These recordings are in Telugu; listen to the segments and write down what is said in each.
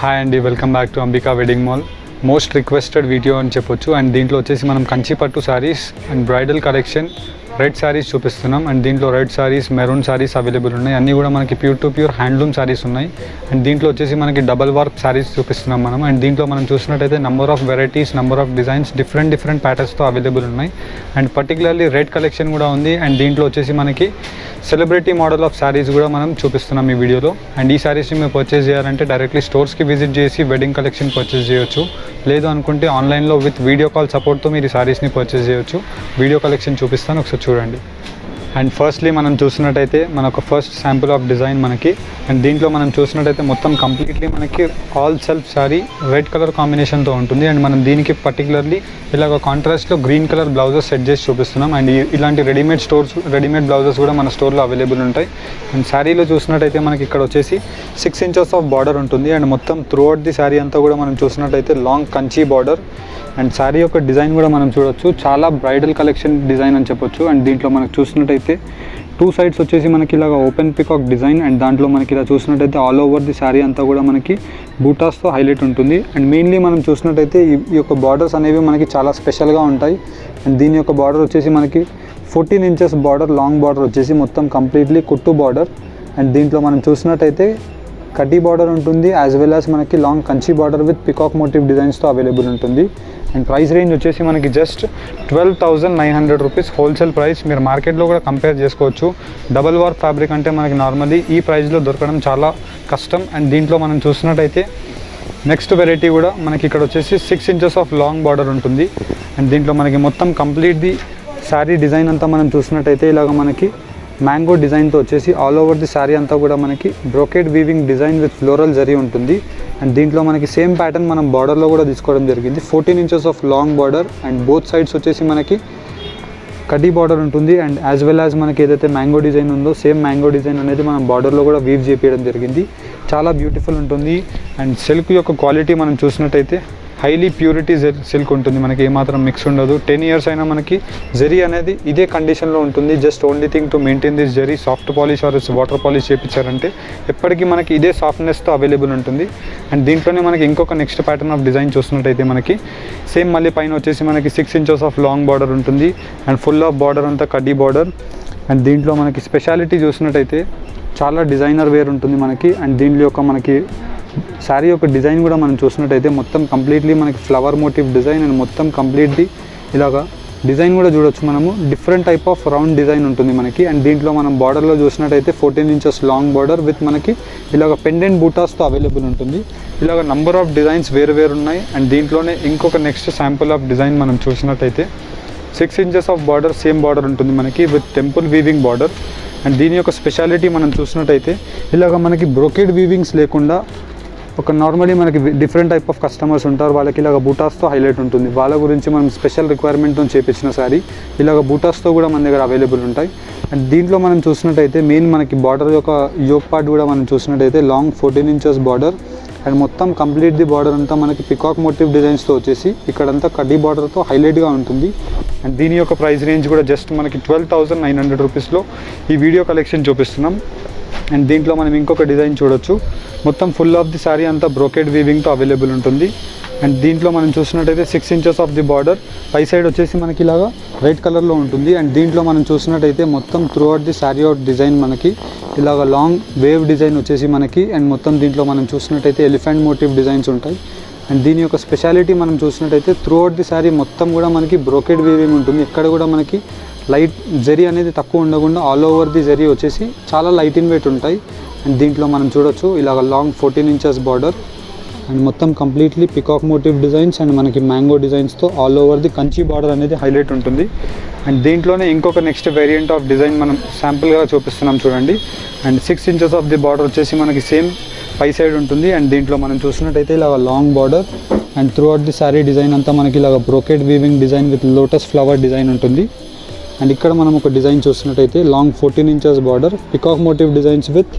హాయ్ అండి, welcome back to Ambika wedding mall. Most requested video అని చెప్పొచ్చు. అండ్ దీంట్లో వచ్చేసి మనం కంచి పట్టు saris and bridal collection red saris చూపిస్తున్నాం. అండ్ దీంట్లో red saris, maroon saris available ఉన్నాయి. అన్నీ కూడా మనకి pure to pure handloom saris ఉన్నాయి. అండ్ దీంట్లో వచ్చేసి మనకి డబల్ వర్క్ శారీస్ చూపిస్తున్నాం మనం. అండ్ దీంట్లో మనం చూసినట్టయితే number of varieties, number of designs different ప్యాటర్న్స్తో అవైలబుల్ ఉన్నాయి. అండ్ పర్టికులర్లీ రెడ్ కలెక్షన్ కూడా ఉంది. అండ్ దీంట్లో వచ్చేసి మనకి సెలబ్రిటీ మోడల్ ఆఫ్ శారీస్ కూడా మనం చూపిస్తున్నాం ఈ వీడియోలో. అండ్ ఈ శారీస్ని మీరు పర్చేస్ చేయాలంటే డైరెక్ట్లీ స్టోర్స్కి విజిట్ చేసి వెడ్డింగ్ కలెక్షన్ పర్చేస్ చేయొచ్చు. లేదు అనుకుంటే ఆన్లైన్లో విత్ వీడియో కాల్ సపోర్ట్తో మీరు ఈ శారీస్ని పర్చేస్ చేయొచ్చు. వీడియో కలెక్షన్ చూపిస్తాను, ఒకసారి చూడండి. అండ్ ఫస్ట్లీ మనం చూసినట్టయితే మనకు ఫస్ట్ శాంపుల్ ఆఫ్ డిజైన్ మనకి. అండ్ దీంట్లో మనం చూసినట్టయితే మొత్తం కంప్లీట్లీ మనకి all self sari red colour కాంబినేషన్తో ఉంటుంది. అండ్ మనం దీనికి పర్టికులర్లీ ఇలాగ కాంట్రాస్ట్లో గ్రీన్ కలర్ బ్లౌజెస్ సెట్ చేసి చూపిస్తున్నాం. అండ్ ఇలాంటి రెడీమేడ్ బ్లౌజెస్ కూడా మన స్టోర్లో అవైలబుల్ ఉంటాయి. అండ్ శారీలో చూసినట్టయితే మనకి ఇక్కడ వచ్చేసి 6 inches ఆఫ్ బార్డర్ ఉంటుంది. అండ్ మొత్తం త్రూఅవుట్ ది శారీ అంతా కూడా మనం చూసినట్టయితే long Kanchi border. And sari యొక్క డిజైన్ కూడా మనం చూడొచ్చు, చాలా బ్రైడల్ కలెక్షన్ డిజైన్ అని చెప్పొచ్చు. అండ్ దీంట్లో మనకు చూసినట్టయితే 2 sides వచ్చేసి మనకి ఇలాగ ఓపెన్ పికాక్ డిజైన్. అండ్ దాంట్లో మనకి ఇలా చూసినట్టయితే ఆల్ ఓవర్ ది శారీ అంతా కూడా మనకి బూటాస్తో హైలైట్ ఉంటుంది. అండ్ మెయిన్లీ మనం చూసినట్టయితే ఈ యొక్క బార్డర్స్ అనేవి మనకి చాలా స్పెషల్గా ఉంటాయి. అండ్ దీని యొక్క బార్డర్ వచ్చేసి మనకి 14 inches బార్డర్, లాంగ్ బార్డర్ వచ్చేసి మొత్తం కంప్లీట్లీ కుట్టు బార్డర్. అండ్ దీంట్లో మనం చూసినట్టయితే కడ్డీ బార్డర్ ఉంటుంది, యాజ్ వెల్ యాజ్ మనకి long Kanchi border with peacock motif డిజైన్స్తో అవైలబుల్ ఉంటుంది. అండ్ ప్రైస్ రేంజ్ వచ్చేసి మనకి జస్ట్ 12,900 రూపీస్ హోల్సేల్ ప్రైస్. మీరు మార్కెట్లో కూడా కంపేర్ చేసుకోవచ్చు. డబల్ వార్ ఫ్యాబ్రిక్ అంటే మనకి నార్మల్లీ ఈ ప్రైస్లో దొరకడం చాలా కష్టం. అండ్ దీంట్లో మనం చూసినట్టయితే నెక్స్ట్ వెరైటీ కూడా మనకి ఇక్కడ వచ్చేసి 6 inches ఆఫ్ లాంగ్ బార్డర్ ఉంటుంది. అండ్ దీంట్లో మనకి మొత్తం కంప్లీట్ది శారీ డిజైన్ అంతా మనం చూసినట్టయితే ఇలాగ మనకి మ్యాంగో డిజైన్తో వచ్చేసి ఆల్ ఓవర్ ది శారీ అంతా కూడా మనకి brocade weaving design with floral zari ఉంటుంది. అండ్ దీంట్లో మనకి సేమ్ ప్యాటర్న్ మనం బార్డర్లో కూడా తీసుకోవడం జరిగింది. 14 inches of long border. And both sides వచ్చేసి మనకి కడ్డీ బార్డర్ ఉంటుంది. అండ్ యాజ్ వెల్ యాజ్ మనకి ఏదైతే మ్యాంగో డిజైన్ ఉందో సేమ్ మ్యాంగో డిజైన్ అనేది మనం బార్డర్లో కూడా వీవ్ చేపించడం జరిగింది. చాలా బ్యూటిఫుల్ ఉంటుంది. అండ్ సిల్క్ యొక్క క్వాలిటీ మనం చూసినట్టయితే హైలీ ప్యూరిటీ సిల్క్ ఉంటుంది, మనకి ఏమాత్రం మిక్స్ ఉండదు. 10 years అయినా మనకి జరీ అనేది ఇదే కండిషన్లో ఉంటుంది. Just only thing to maintain this zari soft polish or water polish చేయించారంటే ఎప్పటికీ మనకి ఇదే సాఫ్ట్నెస్తో అవైలబుల్ ఉంటుంది. అండ్ దీంట్లోనే మనకి ఇంకొక నెక్స్ట్ ప్యాటర్న్ ఆఫ్ డిజైన్ చూసినట్టయితే మనకి సేమ్ మళ్ళీ పైన వచ్చేసి మనకి 6 inches ఆఫ్ లాంగ్ బార్డర్ ఉంటుంది. అండ్ ఫుల్ ఆఫ్ బార్డర్ అంతా కడ్డీ బార్డర్. అండ్ దీంట్లో మనకి స్పెషాలిటీ చూసినట్టయితే చాలా డిజైనర్ వేర్ ఉంటుంది మనకి. అండ్ దీంట్లో యొక్క మనకి శారీ యొక్క డిజైన్ కూడా మనం చూసినట్టయితే మొత్తం కంప్లీట్లీ మనకి ఫ్లవర్ మోటివ్ డిజైన్. అండ్ మొత్తం కంప్లీట్లీ ఇలాగా డిజైన్ కూడా చూడొచ్చు మనము. Different type of round design ఉంటుంది మనకి. అండ్ దీంట్లో మనం బార్డర్లో చూసినట్టయితే 14 inches లాంగ్ బార్డర్ విత్ మనకి ఇలాగ పెండెంట్ బూటాస్తో అవైలబుల్ ఉంటుంది. ఇలాగ నంబర్ ఆఫ్ డిజైన్స్ వేరు ఉన్నాయి. అండ్ దీంట్లోనే ఇంకొక నెక్స్ట్ శాంపుల్ ఆఫ్ డిజైన్ మనం చూసినట్టయితే 6 inches of border, same border ఉంటుంది మనకి with temple weaving border. And దీని యొక్క స్పెషాలిటీ మనం చూసినట్టయితే ఇలాగ మనకి బ్రోకెడ్ వీవింగ్స్ లేకుండా ఒక నార్మలీ మనకి డిఫరెంట్ టైప్ ఆఫ్ కస్టమర్స్ ఉంటారు, వాళ్ళకి ఇలాగ బూటాస్తో హైలైట్ ఉంటుంది. వాళ్ళ గురించి మనం స్పెషల్ రిక్వైర్మెంట్తో చేపించిన శారీ ఇలాగ బూటాస్తో కూడా మన దగ్గర అవైలబుల్ ఉంటాయి. అండ్ దీంట్లో మనం చూసినట్టయితే మెయిన్ మనకి బార్డర్ యొక్క యోక్ పార్ట్ కూడా మనం చూసినట్టయితే లాంగ్ 14 inches బార్డర్. అండ్ మొత్తం కంప్లీట్ ది బార్డర్ అంతా మనకి పికాక్ మోటివ్ డిజైన్స్తో వచ్చేసి ఇక్కడంతా కడ్డీ బార్డర్తో హైలైట్గా ఉంటుంది. అండ్ దీని యొక్క ప్రైస్ రేంజ్ కూడా జస్ట్ మనకి 12,900 రూపీస్లో ఈ వీడియో కలెక్షన్ చూపిస్తున్నాం. అండ్ దీంట్లో మనం ఇంకొక డిజైన్ చూడొచ్చు, మొత్తం ఫుల్ ఆఫ్ ది శారీ అంతా బ్రోకెడ్ వీవింగ్తో అవైలబుల్ ఉంటుంది. అండ్ దీంట్లో మనం చూసినట్టయితే 6 inches ఆఫ్ ది బార్డర్, పై సైడ్ వచ్చేసి మనకి ఇలాగా రెడ్ కలర్లో ఉంటుంది. అండ్ దీంట్లో మనం చూసినట్టయితే మొత్తం throughout the sari out design మనకి ఇలాగ లాంగ్ వేవ్ డిజైన్ వచ్చేసి మనకి. అండ్ మొత్తం దీంట్లో మనం చూసినట్టయితే ఎలిఫెంట్ మోటివ్ డిజైన్స్ ఉంటాయి. అండ్ దీని యొక్క స్పెషాలిటీ మనం చూసినట్టయితే త్రూఅవుట్ ది శారీ మొత్తం కూడా మనకి బ్రోకెడ్ వీవింగ్ ఉంటుంది. ఎక్కడ కూడా మనకి లైట్ జరీ అనేది తక్కువ ఉండకుండా ఆల్ ఓవర్ ది జరీ వచ్చేసి చాలా లైట్ ఇన్ వెయిట్ ఉంటాయి. అండ్ దీంట్లో మనం చూడొచ్చు ఇలాగ లాంగ్ 14 inches బార్డర్. అండ్ మొత్తం completely peacock motif designs and మనకి మ్యాంగో డిజైన్స్తో all over the Kanchi border అనేది హైలైట్ ఉంటుంది. అండ్ దీంట్లోనే ఇంకొక నెక్స్ట్ వేరియంట్ ఆఫ్ డిజైన్ మనం శాంపుల్గా చూపిస్తున్నాం చూడండి. And 6 inches of the border వచ్చేసి మనకి సేమ్ పై సైడ్ ఉంటుంది. అండ్ దీంట్లో మనం చూసినట్టయితే ఇలాగ long border. And throughout the sari design అంతా మనకి ఇలాగ brocade weaving design with lotus flower design ఉంటుంది. అండ్ ఇక్కడ మనం ఒక డిజైన్ చూసినట్టయితే long 14 inches border, peacock motif designs with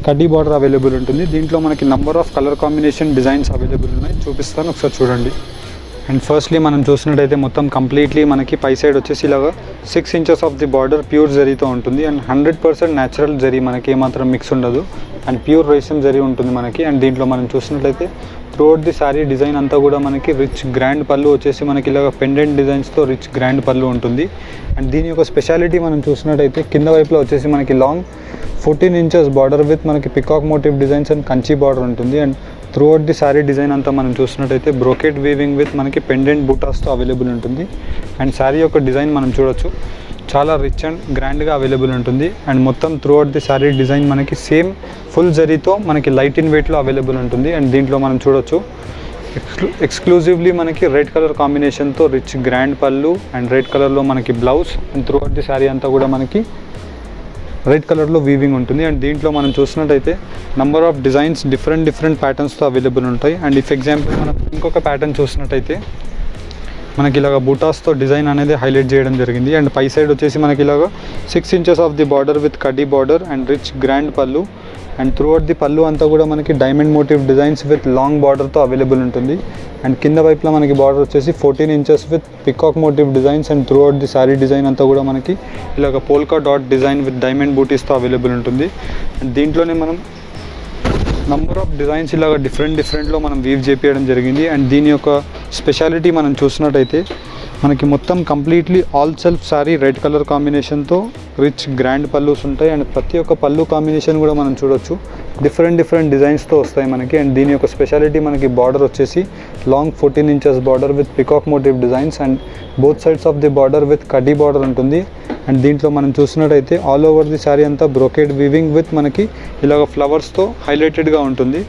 కడ్డీ బార్డర్ అవైలబుల్ ఉంటుంది. దీంట్లో మనకి number of colour combination designs available ఉన్నాయి, చూపిస్తాను ఒకసారి చూడండి. అండ్ ఫస్ట్లీ మనం చూసినట్టయితే మొత్తం కంప్లీట్లీ మనకి పై సైడ్ వచ్చేసి ఇలాగా 6 inches of the border pure జరీతో ఉంటుంది. అండ్ 100% న్యాచురల్ జరీ, మనకి ఏమాత్రం మిక్స్ ఉండదు. అండ్ ప్యూర్ రేషం జరీ ఉంటుంది మనకి. అండ్ దీంట్లో మనం చూసినట్లయితే త్రూఅవుట్ ది శారీ డిజైన్ అంతా కూడా మనకి రిచ్ గ్రాండ్ పళ్ళు వచ్చేసి మనకి ఇలాగ పెండెంట్ డిజైన్స్తో రిచ్ గ్రాండ్ పళ్ళు ఉంటుంది. అండ్ దీని యొక్క స్పెషాలిటీ మనం చూసినట్టయితే కింద వైపులో వచ్చేసి మనకి లాంగ్ 14 ఇంచెస్ బార్డర్ విత్ మనకి peacock motif designs and Kanchi border ఉంటుంది. And throughout the sari design అంతా మనం చూసినట్టయితే బ్రోకెట్ వీవింగ్ విత్ మనకి పెండెంట్ బూటాస్తో అవైలబుల్ ఉంటుంది. అండ్ శారీ యొక్క డిజైన్ మనం చూడొచ్చు, చాలా రిచ్ అండ్ గ్రాండ్గా అవైలబుల్ ఉంటుంది. అండ్ మొత్తం త్రూఅవుట్ ది శారీ డిజైన్ మనకి సేమ్ ఫుల్ జరీతో మనకి లైట్ ఇన్ వెయిట్లో అవైలబుల్ ఉంటుంది. అండ్ దీంట్లో మనం చూడొచ్చు ఎక్స్క్లూజివ్లీ మనకి రెడ్ కలర్ కాంబినేషన్తో రిచ్ గ్రాండ్ పళ్ళు అండ్ రెడ్ కలర్లో మనకి blouse. And throughout the sari అంతా కూడా మనకి రెడ్ కలర్లో వీవింగ్ ఉంటుంది. అండ్ దీంట్లో మనం చూసినట్టయితే నంబర్ ఆఫ్ డిజైన్స్ డిఫరెంట్ ప్యాటర్న్స్తో అవైలబుల్ ఉంటాయి. అండ్ ఇఫ్ ఎగ్జాంపుల్ మనం ఇంకొక ప్యాటర్న్ చూసినట్టయితే మనకి ఇలాగ బూటాస్తో డిజైన్ అనేది హైలైట్ చేయడం జరిగింది. అండ్ పై సైడ్ వచ్చేసి మనకి ఇలాగ 6 inches of the border with కడ్డీ బార్డర్ అండ్ రిచ్ గ్రాండ్ పళ్ళు. అండ్ త్రూఅవుట్ ది పళ్ళు అంతా కూడా మనకి diamond motif designs with long బార్డర్తో అవైలబుల్ ఉంటుంది. అండ్ కింద వైపులో మనకి బార్డర్ వచ్చేసి 14 inches with peacock motif designs. And throughout the sari design అంతా కూడా మనకి ఇలాగ polka dot design with diamond బూటీస్తో అవైలబుల్ ఉంటుంది. అండ్ దీంట్లోనే మనం నంబర్ ఆఫ్ డిజైన్స్ ఇలాగ డిఫరెంట్లో మనం వీవ్ చేపించడం జరిగింది. అండ్ దీని యొక్క స్పెషాలిటీ మనం చూసినట్టయితే మనకి మొత్తం completely all self sari red colour కాంబినేషన్తో రిచ్ గ్రాండ్ పల్లూస్ ఉంటాయి. అండ్ ప్రతి ఒక్క పళ్ళు కాంబినేషన్ కూడా మనం చూడొచ్చు డిఫరెంట్ డిజైన్స్తో వస్తాయి మనకి. అండ్ దీని యొక్క స్పెషాలిటీ మనకి బార్డర్ వచ్చేసి long 14 inches border with peacock motif designs and both sides of the border with కడ్డీ బార్డర్ ఉంటుంది. అండ్ దీంట్లో మనం చూసినట్టయితే ఆల్ ఓవర్ ది శారీ అంతా బ్రోకెడ్ వీవింగ్ విత్ మనకి ఇలాగ ఫ్లవర్స్తో హైలైటెడ్గా ఉంటుంది.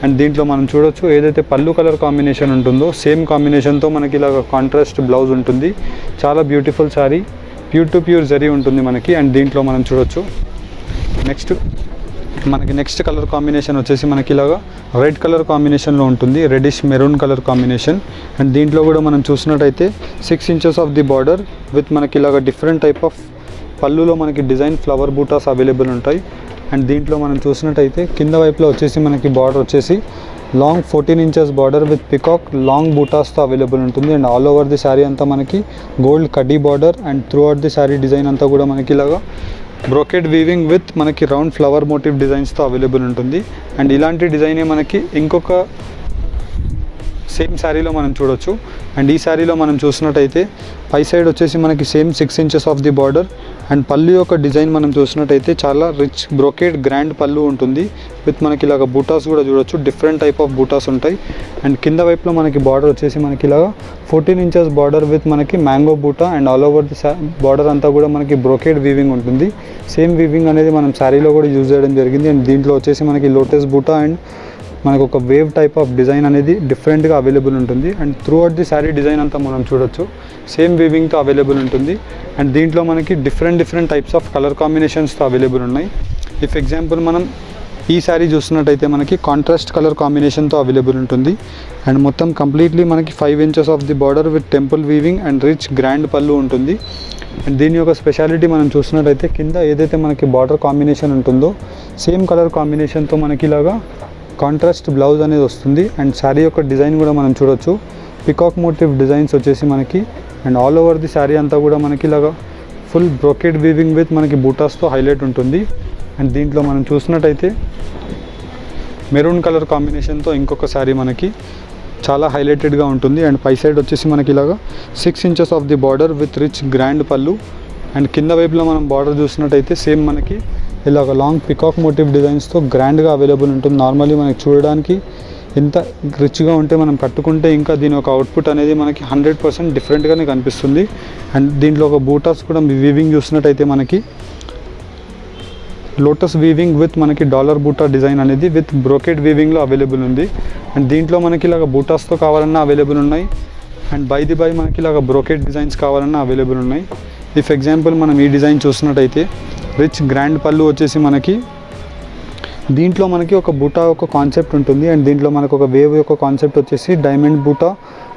అండ్ దీంట్లో మనం చూడొచ్చు ఏదైతే పళ్ళు కలర్ కాంబినేషన్ ఉంటుందో సేమ్ కాంబినేషన్తో మనకి ఇలాగ కాంట్రాస్ట్ బ్లౌజ్ ఉంటుంది. చాలా beautiful sari, pure to pure zari ఉంటుంది మనకి. అండ్ దీంట్లో మనం చూడొచ్చు నెక్స్ట్ కలర్ కాంబినేషన్ వచ్చేసి మనకి ఇలాగా రెడ్ కలర్ కాంబినేషన్లో ఉంటుంది, reddish maroon colour combination. And దీంట్లో కూడా మనం చూసినట్టయితే 6 inches of the border with మనకి ఇలాగ డిఫరెంట్ టైప్ ఆఫ్ పళ్ళులో మనకి డిజైన్ ఫ్లవర్ బూటాస్ అవైలబుల్ ఉంటాయి. అండ్ దీంట్లో మనం చూసినట్టయితే కింద వైపులో వచ్చేసి మనకి బార్డర్ వచ్చేసి long 14 inches border with peacock long బూటాస్తో అవైలబుల్ ఉంటుంది. And all over the sari అంతా మనకి గోల్డ్ కడ్డీ border and throughout the sari design అంతా కూడా మనకి ఇలాగా బ్రోకెడ్ వీవింగ్ విత్ మనకి రౌండ్ ఫ్లవర్ మోటివ్ డిజైన్స్తో అవైలబుల్ ఉంటుంది. అండ్ ఇలాంటి డిజైనే మనకి ఇంకొక సేమ్ శారీలో మనం చూడొచ్చు. అండ్ ఈ శారీలో మనం చూసినట్టయితే పై సైడ్ వచ్చేసి మనకి same 6 inches of the border and పళ్ళు యొక్క డిజైన్ మనం చూసినట్టయితే చాలా రిచ్ బ్రోకెడ్ గ్రాండ్ పళ్ళు ఉంటుంది విత్ మనకి ఇలాగ బూటాస్ కూడా చూడొచ్చు, డిఫరెంట్ టైప్ ఆఫ్ బూటాస్ ఉంటాయి. అండ్ కింద వైపులో మనకి బార్డర్ వచ్చేసి మనకి ఇలాగ 14 ఇంచెస్ బార్డర్ విత్ మనకి మ్యాంగో బూటా and all over the border అంతా కూడా మనకి బ్రోకెడ్ వీవింగ్ ఉంటుంది. సేమ్ వీవింగ్ అనేది మనం శారీలో కూడా యూజ్ చేయడం జరిగింది. అండ్ దీంట్లో వచ్చేసి మనకి లోటస్ బూటా అండ్ మనకు ఒక వేవ్ టైప్ ఆఫ్ డిజైన్ అనేది డిఫరెంట్గా అవైలబుల్ ఉంటుంది. And throughout the sari design అంతా మనం చూడొచ్చు సేమ్ వీవింగ్తో అవైలబుల్ ఉంటుంది. అండ్ దీంట్లో మనకి డిఫరెంట్ టైప్స్ ఆఫ్ కలర్ కాంబినేషన్స్తో అవైలబుల్ ఉన్నాయి. ఇఫ్ ఎగ్జాంపుల్ మనం ఈ శారీ చూస్తున్నట్టయితే మనకి కాంట్రాస్ట్ కలర్ కాంబినేషన్తో అవైలబుల్ ఉంటుంది. అండ్ మొత్తం కంప్లీట్లీ మనకి 5 inches of the border with temple weaving and rich grand పళ్ళు ఉంటుంది. అండ్ దీని యొక్క స్పెషాలిటీ మనం చూసినట్టయితే కింద ఏదైతే మనకి బార్డర్ కాంబినేషన్ ఉంటుందో సేమ్ కలర్ కాంబినేషన్తో మనకి ఇలాగా కాంట్రాస్ట్ బ్లౌజ్ అనేది వస్తుంది. అండ్ శారీ యొక్క డిజైన్ కూడా మనం చూడొచ్చు పికాక్ మోటివ్ డిజైన్స్ వచ్చేసి మనకి. And all over the sari అంతా కూడా మనకి ఇలాగా ఫుల్ బ్రోకెడ్ వీవింగ్ విత్ మనకి బూటాస్తో హైలైట్ ఉంటుంది. అండ్ దీంట్లో మనం చూసినట్టయితే మెరూన్ కలర్ కాంబినేషన్తో ఇంకొక శారీ మనకి చాలా హైలైటెడ్గా ఉంటుంది. అండ్ పై సైడ్ వచ్చేసి మనకి ఇలాగా 6 inches of the border with rich grand పళ్ళు. అండ్ కింద వైపులో మనం బార్డర్ చూసినట్టయితే సేమ్ మనకి ఇలాగ లాంగ్ పికాక్ మోటివ్ డిజైన్స్తో గ్రాండ్గా అవైలబుల్ ఉంటుంది. నార్మల్లీ మనకి చూడడానికి ఎంత రిచ్గా ఉంటే మనం కట్టుకుంటే ఇంకా దీని ఒక అవుట్పుట్ అనేది మనకి 100% డిఫరెంట్గానే కనిపిస్తుంది. అండ్ దీంట్లో ఒక బూటాస్ కూడా వీవింగ్ చూసినట్టయితే మనకి లోటస్ వీవింగ్ విత్ మనకి డాలర్ బూటా డిజైన్ అనేది విత్ బ్రోకెడ్ వీవింగ్లో అవైలబుల్ ఉంది. అండ్ దీంట్లో మనకి ఇలాగ బూటాస్తో కావాలన్నా అవైలబుల్ ఉన్నాయి. అండ్ బై మనకి ఇలాగ బ్రోకెడ్ డిజైన్స్ కావాలన్నా అవైలబుల్ ఉన్నాయి. ఇఫ్ ఎగ్జాంపుల్ మనం ఈ డిజైన్ చూసినట్టయితే రిచ్ గ్రాండ్ పళ్ళు వచ్చేసి మనకి దీంట్లో మనకి ఒక బూటా ఒక కాన్సెప్ట్ ఉంటుంది. అండ్ దీంట్లో మనకు ఒక వేవ్ యొక్క కాన్సెప్ట్ వచ్చేసి డైమండ్ బూటా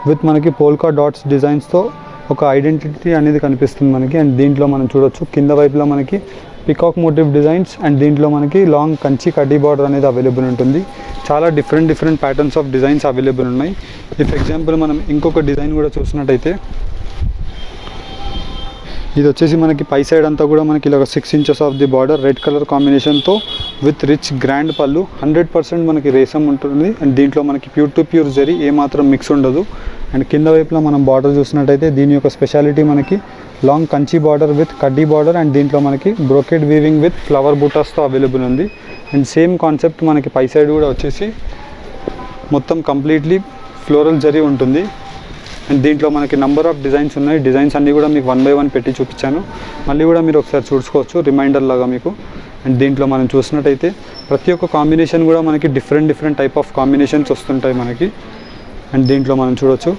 విత్ మనకి పోల్కా డాట్స్ డిజైన్స్తో ఒక ఐడెంటిటీ అనేది కనిపిస్తుంది మనకి. అండ్ దీంట్లో మనం చూడొచ్చు కింద వైపులో మనకి పికాక్ మోటివ్ డిజైన్స్ అండ్ దీంట్లో మనకి లాంగ్ కంచి కడ్డీ బార్డర్ అనేది అవైలబుల్ ఉంటుంది. చాలా different patterns of designs available ఉన్నాయి. ఇఫ్ ఎగ్జాంపుల్ మనం ఇంకొక డిజైన్ కూడా చూసినట్టయితే ఇది వచ్చేసి మనకి పై సైడ్ అంతా కూడా మనకి ఇలా 6 inches of the border red colour కాంబినేషన్తో విత్ రిచ్ గ్రాండ్ పళ్ళు 100% మనకి రేసం ఉంటుంది. అండ్ దీంట్లో మనకి ప్యూర్ టు ప్యూర్ జరీ ఏమాత్రం మిక్స్ ఉండదు. అండ్ కింద వైపులో మనం బార్డర్ చూసినట్టయితే దీని యొక్క స్పెషాలిటీ మనకి లాంగ్ కంచి బార్డర్ విత్ కడ్డీ బార్డర్ అండ్ దీంట్లో మనకి బ్రోకెడ్ వీవింగ్ విత్ ఫ్లవర్ బూటాస్తో అవైలబుల్ ఉంది. అండ్ సేమ్ కాన్సెప్ట్ మనకి పై సైడ్ కూడా వచ్చేసి మొత్తం కంప్లీట్లీ ఫ్లోరల్ జరీ ఉంటుంది. అండ్ దీంట్లో మనకి నంబర్ ఆఫ్ డిజైన్స్ ఉన్నాయి. డిజైన్స్ అన్నీ కూడా మీకు 1 by 1 పెట్టి చూపించాను. మళ్ళీ కూడా మీరు ఒకసారి చూసుకోవచ్చు రిమైండర్ లాగా మీకు. అండ్ దీంట్లో మనం చూసినట్టయితే ప్రతి ఒక్క కాంబినేషన్ కూడా మనకి డిఫరెంట్ టైప్ ఆఫ్ కాంబినేషన్స్ వస్తుంటాయి మనకి. అండ్ దీంట్లో మనం చూడొచ్చు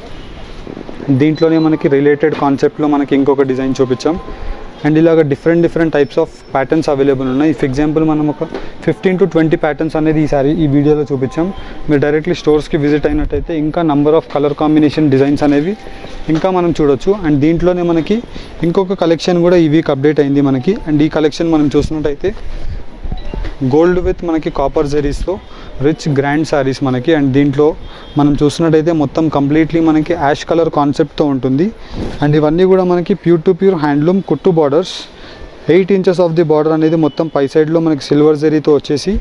దీంట్లోనే మనకి రిలేటెడ్ కాన్సెప్ట్లో మనకి ఇంకొక డిజైన్ చూపించాం. అండ్ ఇలాగ different types of patterns available ఉన్నాయి. ఫర్ ఎగ్జాంపుల్ మనం ఒక 15 to 20 ప్యాటర్న్స్ అనేది ఈ వీడియోలో చూపించాం. మీరు డైరెక్ట్లీ స్టోర్స్కి విజిట్ అయినట్టయితే ఇంకా number of colour combination designs అనేవి ఇంకా మనం చూడొచ్చు. అండ్ దీంట్లోనే మనకి ఇంకొక కలెక్షన్ కూడా ఈ వీక్ అప్డేట్ అయింది మనకి. అండ్ ఈ కలెక్షన్ మనం చూసినట్టయితే గోల్డ్ విత్ మనకి కాపర్ జరీస్తో రిచ్ గ్రాండ్ శారీస్ మనకి. అండ్ దీంట్లో మనం చూసినట్టయితే మొత్తం కంప్లీట్లీ మనకి యాష్ కలర్ కాన్సెప్ట్తో ఉంటుంది. అండ్ ఇవన్నీ కూడా మనకి ప్యూర్ టు ప్యూర్ హ్యాండ్లూమ్ కుట్టు borders 8 inches of the border అనేది మొత్తం పై సైడ్లో మనకి సిల్వర్ జరీతో వచ్చేసి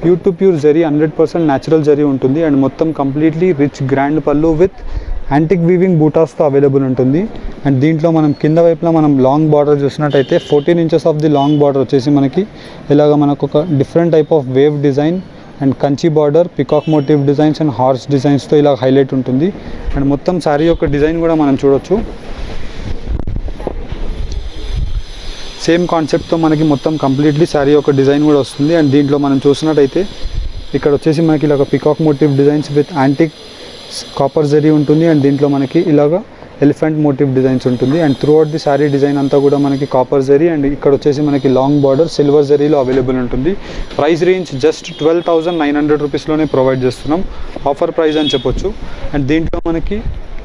pure to pure zari 100% natural zari ఉంటుంది. అండ్ మొత్తం కంప్లీట్లీ రిచ్ గ్రాండ్ పళ్ళు విత్ యాంటిక్ వీవింగ్ బూటాస్తో అవైలబుల్ ఉంటుంది. అండ్ దీంట్లో మనం కింద వైపులో మనం లాంగ్ బార్డర్ చూసినట్టయితే 14 inches of the long border వచ్చేసి మనకి ఇలాగ మనకు ఒక different type of wave design and Kanchi border peacock motif designs and horse డిజైన్స్తో ఇలా హైలైట్ ఉంటుంది. అండ్ మొత్తం శారీ యొక్క డిజైన్ కూడా మనం చూడొచ్చు. సేమ్ కాన్సెప్ట్తో మనకి మొత్తం కంప్లీట్లీ శారీ యొక్క డిజైన్ కూడా వస్తుంది. అండ్ దీంట్లో మనం చూసినట్టయితే ఇక్కడ వచ్చేసి మనకి ఇలాగ peacock motif designs with antique copper zari ఉంటుంది. అండ్ దీంట్లో మనకి ఇలాగ ఎలిఫెంట్ మోటివ్ డిజైన్స్ ఉంటుంది. And throughout the sari design అంతా కూడా మనకి కాపర్ జరీ అండ్ ఇక్కడ వచ్చేసి మనకి లాంగ్ బార్డర్ సిల్వర్ జరీలో అవైలబుల్ ఉంటుంది. ప్రైస్ రేంజ్ జస్ట్ 12,900 రూపీస్లోనే ప్రొవైడ్ చేస్తున్నాం. ఆఫర్ ప్రైస్ అని చెప్పొచ్చు. అండ్ దీంట్లో మనకి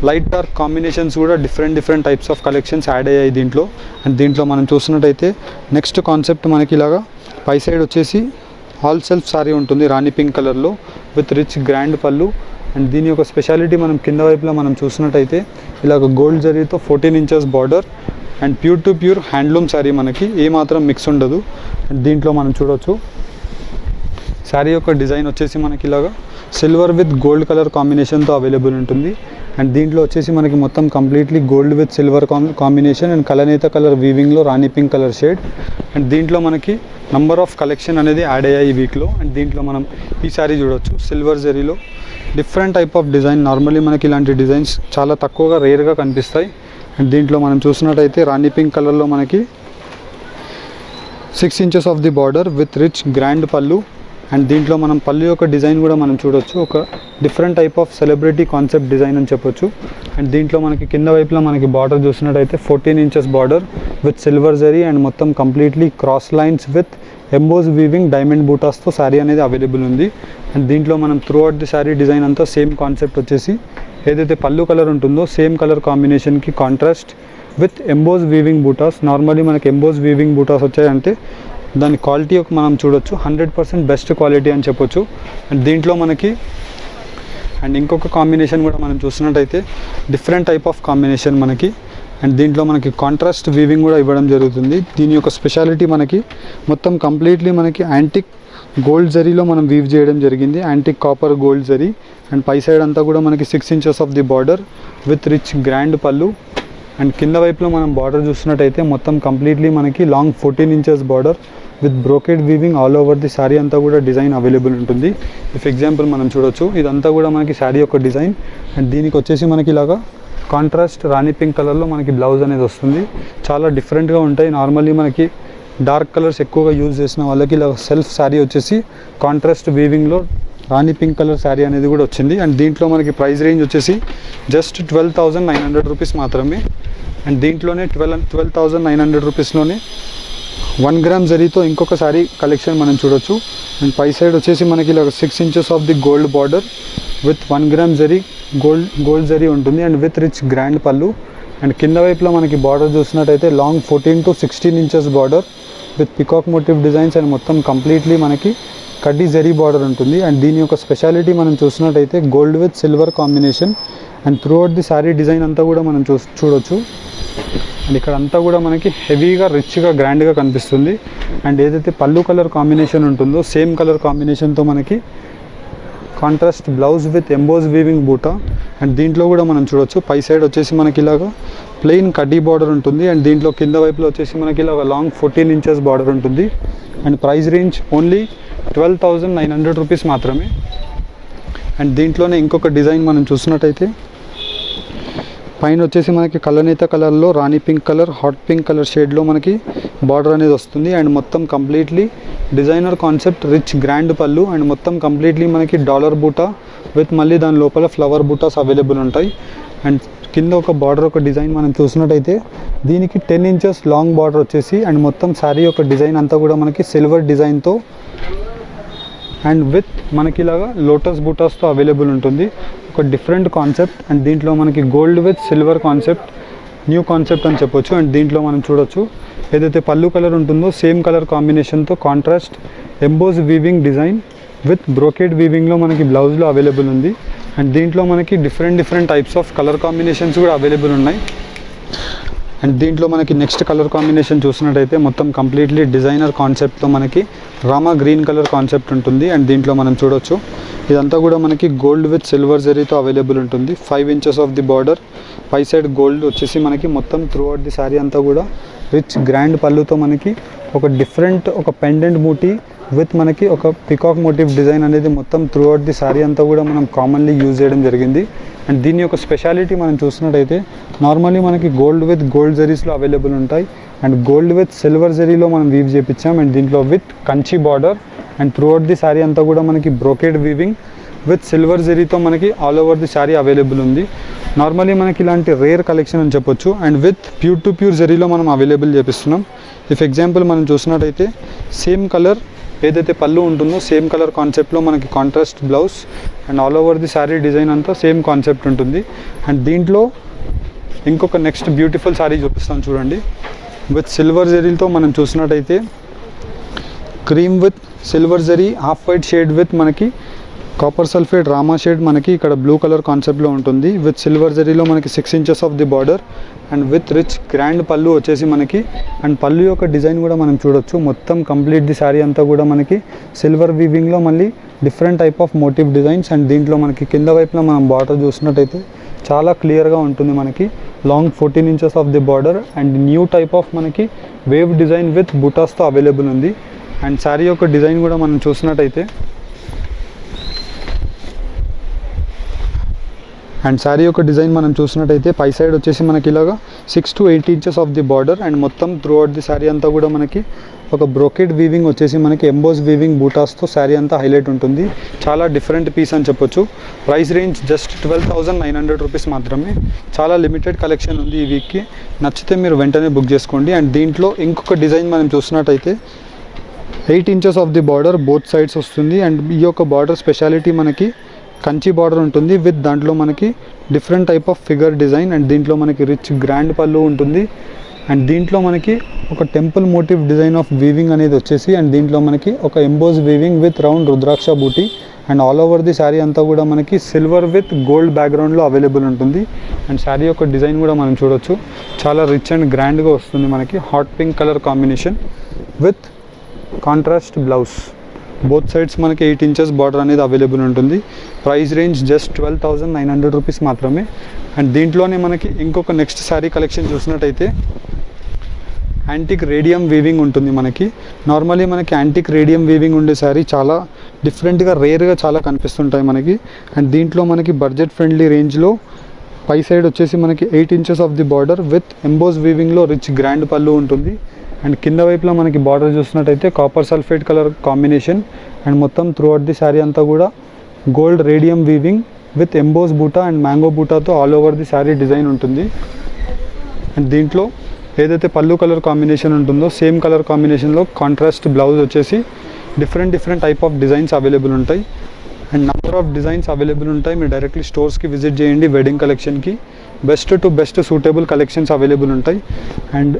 లైట్ డార్క్ కాంబినేషన్స్ కూడా different types of collections add అయ్యాయి దీంట్లో. అండ్ దీంట్లో మనం చూసినట్టయితే నెక్స్ట్ కాన్సెప్ట్ మనకి ఇలాగా పై సైడ్ వచ్చేసి ఆల్ సెల్ఫ్ శారీ ఉంటుంది రాణి పింక్ కలర్లో విత్ రిచ్ గ్రాండ్ పళ్ళు. అండ్ దీని యొక్క స్పెషాలిటీ మనం కింద వైపులో మనం చూసినట్టయితే ఇలాగ గోల్డ్ జరీతో 14 inches border and pure to pure handloom sari మనకి ఏమాత్రం మిక్స్ ఉండదు. అండ్ దీంట్లో మనం చూడొచ్చు శారీ యొక్క డిజైన్ వచ్చేసి మనకి ఇలాగా సిల్వర్ విత్ గోల్డ్ కలర్ కాంబినేషన్తో అవైలబుల్ ఉంటుంది. అండ్ దీంట్లో వచ్చేసి మనకి మొత్తం completely gold with silver combination and కలనేత కలర్ వీవింగ్లో రాణి పింక్ కలర్ షేడ్. అండ్ దీంట్లో మనకి నంబర్ ఆఫ్ కలెక్షన్ అనేది యాడ్ అయ్యాయి ఈ వీక్లో. అండ్ దీంట్లో మనం ఈ శారీ చూడొచ్చు సిల్వర్ జరీలో different type of design. Normally మనకి ఇలాంటి డిజైన్స్ చాలా తక్కువగా రేర్గా కనిపిస్తాయి. అండ్ దీంట్లో మనం చూసినట్టయితే రాణి పింక్ కలర్లో మనకి 6 inches of the border with rich grand పళ్ళు. అండ్ దీంట్లో మనం పళ్ళు యొక్క డిజైన్ కూడా మనం చూడొచ్చు ఒక different type of celebrity concept design అని చెప్పొచ్చు. అండ్ దీంట్లో మనకి కింద వైపులో మనకి బార్డర్ చూసినట్టయితే 14 inches border with silver zari and మొత్తం completely cross lines with emboss weaving diamond బూటాస్తో శారీ అనేది అవైలబుల్ ఉంది. అండ్ దీంట్లో మనం throughout the sari design అంతా సేమ్ కాన్సెప్ట్ వచ్చేసి ఏదైతే పళ్ళు కలర్ ఉంటుందో సేమ్ కలర్ కాంబినేషన్కి కాంట్రాస్ట్ విత్ ఎంబోస్ వీవింగ్ బూటాస్. నార్మల్లీ మనకి ఎంబోస్ వీవింగ్ బూటాస్ వచ్చాయంటే దాని క్వాలిటీ మనం చూడొచ్చు 100% బెస్ట్ క్వాలిటీ అని చెప్పొచ్చు. అండ్ దీంట్లో మనకి అండ్ ఇంకొక కాంబినేషన్ కూడా మనం చూసినట్టయితే డిఫరెంట్ టైప్ ఆఫ్ కాంబినేషన్ మనకి. అండ్ దీంట్లో మనకి కాంట్రాస్ట్ వీవింగ్ కూడా ఇవ్వడం జరుగుతుంది. దీని యొక్క స్పెషాలిటీ మనకి మొత్తం కంప్లీట్లీ మనకి యాంటిక్ గోల్డ్ జరీలో మనం వీవ్ చేయడం జరిగింది. Antique copper gold zari. And పై సైడ్ అంతా కూడా మనకి 6 inches of the border with rich grand పళ్ళు. అండ్ కింద వైపులో మనం బార్డర్ చూసినట్టయితే మొత్తం కంప్లీట్లీ మనకి long 14 inches border with brocade weaving all over the sari అంతా కూడా డిజైన్ అవైలబుల్ ఉంటుంది. ఇఫ్ ఎగ్జాంపుల్ మనం చూడొచ్చు ఇదంతా కూడా మనకి శారీ యొక్క డిజైన్. అండ్ దీనికి వచ్చేసి మనకి ఇలాగా కాంట్రాస్ట్ రాణి పింక్ కలర్లో మనకి బ్లౌజ్ అనేది వస్తుంది. చాలా డిఫరెంట్గా ఉంటాయి. నార్మల్లీ మనకి డార్క్ కలర్స్ ఎక్కువగా యూజ్ చేసిన వాళ్ళకి ఇలా సెల్ఫ్ శారీ వచ్చేసి కాంట్రాస్ట్ వీవింగ్లో రాణి పింక్ కలర్ శారీ అనేది కూడా వచ్చింది. అండ్ దీంట్లో మనకి ప్రైస్ రేంజ్ వచ్చేసి జస్ట్ 12,900 రూపీస్ మాత్రమే. అండ్ దీంట్లోనే 12,900 రూపీస్లోనే 1 గ్రామ్ జరీతో ఇంకొక శారీ కలెక్షన్ మనం చూడొచ్చు. అండ్ పై సైడ్ వచ్చేసి మనకి ఇలా 6 inches of the gold border with 1 gram zari gold zari ఉంటుంది అండ్ విత్ రిచ్ గ్రాండ్ పళ్ళు. అండ్ కింద వైపులో మనకి బార్డర్ చూసినట్టయితే long 14 to 16 inches border with peacock motif designs and మొత్తం కంప్లీట్లీ మనకి కడ్డీ జరీ బార్డర్ ఉంటుంది. అండ్ దీని యొక్క స్పెషాలిటీ మనం చూసినట్టయితే gold with silver combination. And throughout the sari design అంతా కూడా మనం చూడొచ్చు. అండ్ ఇక్కడ అంతా కూడా మనకి హెవీగా రిచ్గా గ్రాండ్గా కనిపిస్తుంది. అండ్ ఏదైతే పళ్ళు కలర్ కాంబినేషన్ ఉంటుందో సేమ్ కలర్ కాంబినేషన్తో మనకి contrast blouse with emboss weaving బూటా. అండ్ దీంట్లో కూడా మనం చూడొచ్చు పై సైడ్ వచ్చేసి మనకి ఇలాగా ప్లెయిన్ కడ్డీ బార్డర్ ఉంటుంది. అండ్ దీంట్లో కింద వైపులో వచ్చేసి మనకి ఇలా ఒక లాంగ్ 14 ఇంచెస్ బార్డర్ ఉంటుంది. And price range only 12,900 rupees మాత్రమే. అండ్ దీంట్లోనే ఇంకొక డిజైన్ మనం చూసినట్టయితే పైన వచ్చేసి మనకి కలనేత కలర్లో రాణి pink colour, hot pink colour షేడ్లో మనకి బార్డర్ అనేది వస్తుంది. అండ్ మొత్తం completely designer concept rich grand పళ్ళు. అండ్ మొత్తం కంప్లీట్లీ మనకి డాలర్ బూటా విత్ మళ్ళీ దాని లోపల ఫ్లవర్ బూటాస్ అవైలబుల్ ఉంటాయి. అండ్ కింద ఒక బార్డర్ ఒక డిజైన్ మనం చూసినట్టయితే దీనికి 10 ఇంచెస్ లాంగ్ బార్డర్ వచ్చేసి అండ్ మొత్తం శారీ యొక్క డిజైన్ అంతా కూడా మనకి సిల్వర్ డిజైన్తో అండ్ విత్ మనకి ఇలాగా లోటస్ బూటాస్తో అవైలబుల్ ఉంటుంది. ఒక డిఫరెంట్ కాన్సెప్ట్. అండ్ దీంట్లో మనకి gold with silver concept new concept అని చెప్పొచ్చు. అండ్ దీంట్లో మనం చూడొచ్చు ఏదైతే పళ్ళు కలర్ ఉంటుందో సేమ్ కలర్ కాంబినేషన్తో contrast emboss weaving design with brocade వీవింగ్లో మనకి బ్లౌజ్లో అవైలబుల్ ఉంది. అండ్ దీంట్లో మనకి different types of colour combinations కూడా అవైలబుల్ ఉన్నాయి. అండ్ దీంట్లో మనకి నెక్స్ట్ కలర్ కాంబినేషన్ చూసినట్టయితే మొత్తం కంప్లీట్లీ డిజైనర్ కాన్సెప్ట్తో మనకి రామా గ్రీన్ కలర్ కాన్సెప్ట్ ఉంటుంది. అండ్ దీంట్లో మనం చూడొచ్చు ఇదంతా కూడా మనకి గోల్డ్ విత్ సిల్వర్ జరీతో అవైలబుల్ ఉంటుంది. 5 ఇంచెస్ ఆఫ్ ది బార్డర్, పై సైడ్ గోల్డ్ వచ్చేసి మనకి మొత్తం త్రూ అవుట్ ది శారీ అంతా కూడా రిచ్ గ్రాండ్ పళ్ళుతో మనకి ఒక డిఫరెంట్ ఒక పెండెంట్ మూటీ విత్ మనకి ఒక పికాక్ మోటివ్ డిజైన్ అనేది మొత్తం త్రూ అవుట్ ది శారీ అంతా కూడా మనం కామన్లీ యూజ్ చేయడం జరిగింది. అండ్ దీని యొక్క స్పెషాలిటీ మనం చూసినట్టయితే నార్మల్లీ మనకి గోల్డ్ విత్ గోల్డ్ జరీస్లో అవైలబుల్ ఉంటాయి. అండ్ గోల్డ్ విత్ సిల్వర్ జరీలో మనం వీవ్ చేయించాం. అండ్ దీంట్లో with Kanchi border and throughout the sari అంతా కూడా మనకి బ్రోకెడ్ వీవింగ్ విత్ సిల్వర్ జరీతో మనకి all over the sari available ఉంది. నార్మల్లీ మనకి ఇలాంటి రేర్ కలెక్షన్ అని చెప్పొచ్చు. And with pure to pure జరీలో మనం అవైలబుల్ చేపిస్తున్నాం. ఇఫ్ ఎగ్జాంపుల్ మనం చూసినట్టయితే సేమ్ కలర్ ఏదైతే పళ్ళు ఉంటుందో సేమ్ కలర్ కాన్సెప్ట్లో మనకి contrast blouse and all over the sari design అంతా సేమ్ కాన్సెప్ట్ ఉంటుంది. అండ్ దీంట్లో ఇంకొక నెక్స్ట్ బ్యూటిఫుల్ శారీ చూపిస్తాను చూడండి. విత్ సిల్వర్ జరీతో మనం చూసినట్టయితే cream with silver zari half white shade with మనకి కాపర్ సల్ఫేట్ రామా షేడ్ మనకి ఇక్కడ బ్లూ కలర్ కాన్సెప్ట్లో ఉంటుంది. విత్ సిల్వర్ జరీలో మనకి 6 inches of the border and with rich grand పళ్ళు వచ్చేసి మనకి. అండ్ పళ్ళు యొక్క డిజైన్ కూడా మనం చూడొచ్చు మొత్తం కంప్లీట్ ది శారీ అంతా కూడా మనకి సిల్వర్ వీవింగ్లో మళ్ళీ different type of motive designs. And దీంట్లో మనకి కింద వైపున మనం బార్డర్ చూసినట్టయితే చాలా క్లియర్గా ఉంటుంది మనకి long 14 inches of the border and new type of మనకి వేవ్ డిజైన్ విత్ బుటాస్తో అవైలబుల్ ఉంది. అండ్ శారీ యొక్క డిజైన్ కూడా మనం చూసినట్టయితే పై సైడ్ వచ్చేసి మనకి ఇలాగా 6 to 8 inches of the border and మొత్తం త్రూ అవుట్ ది శారీ అంతా కూడా మనకి ఒక బ్రోకెడ్ వీవింగ్ వచ్చేసి మనకి ఎంబోజ్ వీవింగ్ బూటాస్తో శారీ అంతా హైలైట్ ఉంటుంది. చాలా డిఫరెంట్ పీస్ అని చెప్పొచ్చు. ప్రైస్ రేంజ్ జస్ట్ 12,900 రూపీస్ మాత్రమే. చాలా లిమిటెడ్ కలెక్షన్ ఉంది ఈ వీక్కి. నచ్చితే మీరు వెంటనే బుక్ చేసుకోండి. అండ్ దీంట్లో ఇంకొక డిజైన్ మనం చూసినట్టయితే 8 inches of the border both sides వస్తుంది. అండ్ ఈ యొక్క బార్డర్ స్పెషాలిటీ మనకి కంచి బార్డర్ ఉంటుంది విత్ దాంట్లో మనకి different type of figure design. And దీంట్లో మనకి రిచ్ గ్రాండ్ పళ్ళు ఉంటుంది. అండ్ దీంట్లో మనకి ఒక temple motif design of weaving అనేది వచ్చేసి అండ్ దీంట్లో మనకి ఒక emboss weaving with round rudraksha buti and all over the sari అంతా కూడా మనకి సిల్వర్ విత్ గోల్డ్ బ్యాక్గ్రౌండ్లో అవైలబుల్ ఉంటుంది. అండ్ శారీ యొక్క డిజైన్ కూడా మనం చూడొచ్చు చాలా రిచ్ అండ్ గ్రాండ్గా వస్తుంది మనకి. Hot pink colour combination with contrast blouse. Both sides మనకి 8 ఇంచెస్ బార్డర్ అనేది అవైలబుల్ ఉంటుంది. ప్రైస్ రేంజ్ జస్ట్ 12,900 రూపీస్ మాత్రమే. అండ్ దీంట్లోనే మనకి ఇంకొక నెక్స్ట్ శారీ కలెక్షన్ చూసినట్టయితే యాంటిక్ రేడియం వీవింగ్ ఉంటుంది మనకి. నార్మల్లీ మనకి యాంటిక్ రేడియం వీవింగ్ ఉండే శారీ చాలా డిఫరెంట్గా రేర్గా చాలా కనిపిస్తుంటాయి మనకి. అండ్ దీంట్లో మనకి బడ్జెట్ ఫ్రెండ్లీ రేంజ్లో పై సైడ్ వచ్చేసి మనకి 8 inches of the border with emboss వీవింగ్లో రిచ్ గ్రాండ్ పళ్ళు ఉంటుంది. అండ్ కింద వైపులో మనకి బార్డర్ చూసినట్టయితే copper sulphate colour combination and మొత్తం త్రూ అవుట్ ది శారీ అంతా కూడా gold radium weaving with emboss బూటా అండ్ మ్యాంగో బూటాతో all over the sari design ఉంటుంది. అండ్ దీంట్లో ఏదైతే పళ్ళు కలర్ కాంబినేషన్ ఉంటుందో సేమ్ కలర్ కాంబినేషన్లో కాంట్రాస్ట్ బ్లౌజ్ వచ్చేసి different type of designs available ఉంటాయి. And number of designs available ఉంటాయి. మీరు డైరెక్ట్లీ స్టోర్స్కి విజిట్ చేయండి. వెడ్డింగ్ కలెక్షన్కి బెస్ట్ సూటబుల్ కలెక్షన్స్ అవైలబుల్ ఉంటాయి. అండ్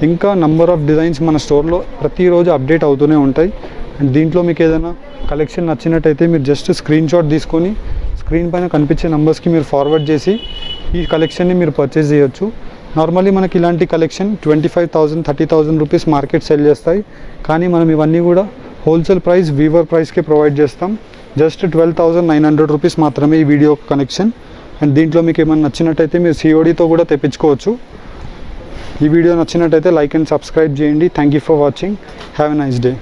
ఇంకా నెంబర్ ఆఫ్ డిజైన్స్ మన స్టోర్లో ప్రతిరోజు అప్డేట్ అవుతూనే ఉంటాయి. అండ్ దీంట్లో మీకు ఏదైనా కలెక్షన్ నచ్చినట్టయితే మీరు జస్ట్ స్క్రీన్ షాట్ తీసుకొని స్క్రీన్ పైన కనిపించే నెంబర్స్కి మీరు ఫార్వర్డ్ చేసి ఈ కలెక్షన్ని మీరు పర్చేస్ చేయొచ్చు. నార్మల్లీ మనకి ఇలాంటి కలెక్షన్ 25,000 30,000 రూపీస్ మార్కెట్ సెల్ చేస్తాయి. కానీ మనం ఇవన్నీ కూడా హోల్సేల్ ప్రైస్ వీవర్ ప్రైస్కే ప్రొవైడ్ చేస్తాం. జస్ట్ 12,900 రూపీస్ మాత్రమే ఈ వీడియో కనెక్షన్. అండ్ దీంట్లో మీకు ఏమైనా నచ్చినట్టయితే మీరు CODతో కూడా తెప్పించుకోవచ్చు. ఈ వీడియో నచ్చినట్టయితే లైక్ అండ్ సబ్స్క్రైబ్ చేయండి. Thank you for watching. Have a nice day.